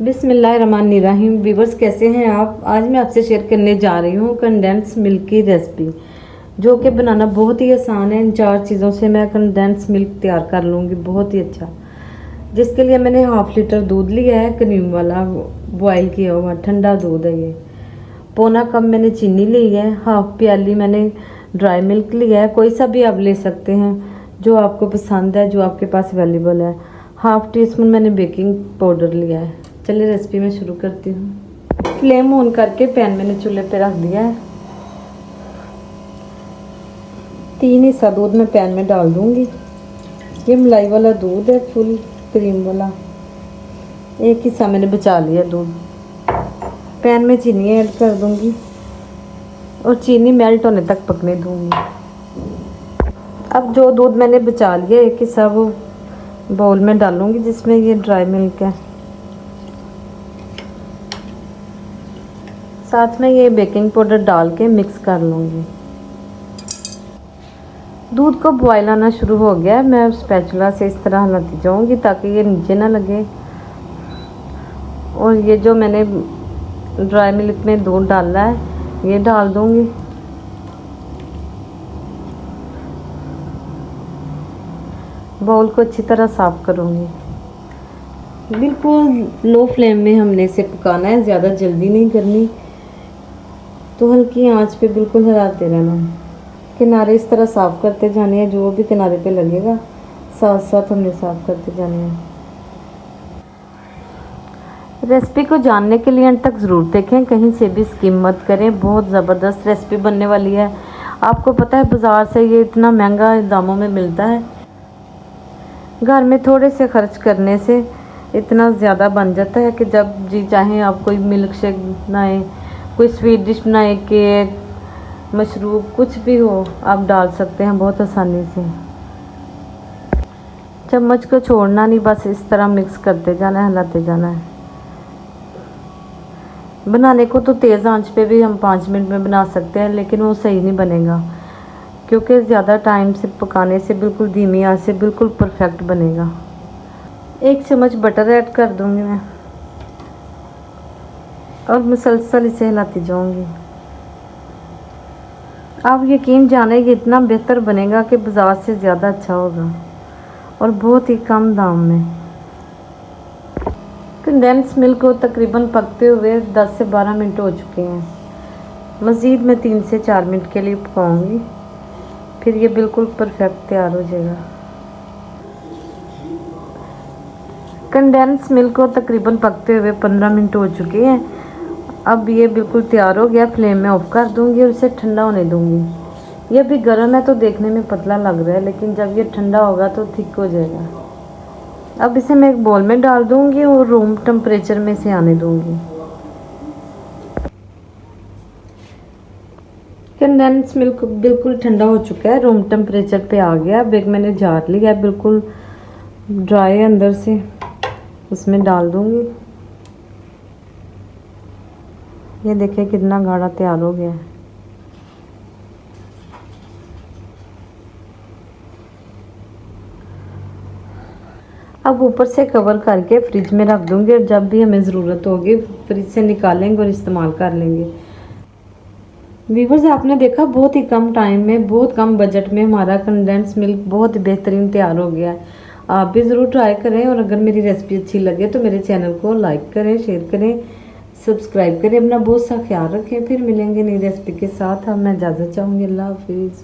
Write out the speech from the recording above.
बिस्मिल्लाहिर्रहमानिर्रहीम। व्यूवर्स, कैसे हैं आप? आज मैं आपसे शेयर करने जा रही हूँ कंडेंस मिल्क की रेसिपी, जो कि बनाना बहुत ही आसान है। इन 4 चीज़ों से मैं कंडेंस मिल्क तैयार कर लूँगी बहुत ही अच्छा। जिसके लिए मैंने हाफ़ लीटर दूध लिया है, क्रीम वाला, बॉयल किया हुआ ठंडा दूध है ये। पौना कप मैंने चीनी ली है। हाफ़ प्याली मैंने ड्राई मिल्क लिया है, कोई सा भी आप ले सकते हैं जो आपको पसंद है, जो आपके पास अवेलेबल है। हाफ़ टी स्पून मैंने बेकिंग पाउडर लिया है। चलिए रेसिपी में शुरू करती हूँ। फ्लेम ऑन करके पैन मैंने चूल्हे पे रख दिया है। 3 हिस्सा दूध मैं पैन में डाल दूँगी। ये मलाई वाला दूध है, फुल क्रीम वाला। 1 हिस्सा मैंने बचा लिया दूध। पैन में चीनी ऐड कर दूँगी और चीनी मेल्ट होने तक पकने दूँगी। अब जो दूध मैंने बचा लिया 1 हिस्सा वो बाउल में डालूँगी, जिसमें ये ड्राई मिल्क है। साथ में ये बेकिंग पाउडर डाल के मिक्स कर लूँगी। दूध को बॉयल आना शुरू हो गया है। मैं स्पैचुला से इस तरह हिलाती जाऊँगी ताकि ये नीचे ना लगे। और ये जो मैंने ड्राई मिल्क में दूध डाला है ये डाल दूँगी। बाउल को अच्छी तरह साफ़ करूँगी। बिल्कुल लो फ्लेम में हमने इसे पकाना है, ज़्यादा जल्दी नहीं करनी। तो हल्की आंच पे बिल्कुल हिलाते रहना है। किनारे इस तरह साफ़ करते जाने हैं, जो भी किनारे पे लगेगा साथ साथ हमने साफ़ करते जाने हैं। रेसिपी को जानने के लिए अंत तक ज़रूर देखें, कहीं से भी स्किप मत करें। बहुत ज़बरदस्त रेसिपी बनने वाली है। आपको पता है बाज़ार से ये इतना महंगा दामों में मिलता है, घर में थोड़े से खर्च करने से इतना ज़्यादा बन जाता है कि जब जी चाहें आप कोई मिल्क शेक बनाएं, कोई स्वीट डिश बनाएं, केक, मशरूब, कुछ भी हो आप डाल सकते हैं बहुत आसानी से। चम्मच को छोड़ना नहीं, बस इस तरह मिक्स करते जाना है, हिलाते जाना है। बनाने को तो तेज़ आंच पे भी हम 5 मिनट में बना सकते हैं, लेकिन वो सही नहीं बनेगा, क्योंकि ज़्यादा टाइम से पकाने से बिल्कुल धीमी आंच से बिल्कुल परफेक्ट बनेगा। 1 चम्मच बटर ऐड कर दूँगी मैं और मुसलसल इसे हिलाती जाऊँगी। आप यकीन जाने ये इतना बेहतर बनेगा कि बाज़ार से ज़्यादा अच्छा होगा और बहुत ही कम दाम में। कंडेंस मिल्क को तकरीबन पकते हुए 10 से 12 मिनट हो चुके हैं। मज़ीद मैं 3 से 4 मिनट के लिए पकाऊंगी, फिर ये बिल्कुल परफेक्ट तैयार हो जाएगा। कंडेंस मिल्क को तकरीबन पकते हुए 15 मिनट हो चुके हैं। अब ये बिल्कुल तैयार हो गया। फ्लेम में ऑफ कर दूंगी और इसे ठंडा होने दूंगी। ये अभी गर्म है तो देखने में पतला लग रहा है, लेकिन जब ये ठंडा होगा तो थिक हो जाएगा। अब इसे मैं एक बाउल में डाल दूंगी और रूम टेम्परेचर में इसे आने दूंगी। कंडेंस मिल्क बिल्कुल ठंडा हो चुका है, रूम टेम्परेचर पे आ गया। अब एक मैंने जार लिया है बिल्कुल ड्राई है अंदर से, उसमें डाल दूंगी। ये देखिए कितना गाढ़ा तैयार हो गया है। अब ऊपर से कवर करके फ्रिज में रख दूंगी और जब भी हमें ज़रूरत होगी फ्रिज से निकालेंगे और इस्तेमाल कर लेंगे। व्यूअर्स, आपने देखा बहुत ही कम टाइम में, बहुत कम बजट में हमारा कंडेंस मिल्क बहुत बेहतरीन तैयार हो गया है। आप भी ज़रूर ट्राई करें और अगर मेरी रेसिपी अच्छी लगे तो मेरे चैनल को लाइक करें, शेयर करें, सब्सक्राइब करें। अपना बहुत सा ख्याल रखें। फिर मिलेंगे नई रेसिपी के साथ। अब मैं इजाज़त चाहूँगी। अल्लाह हाफिज़।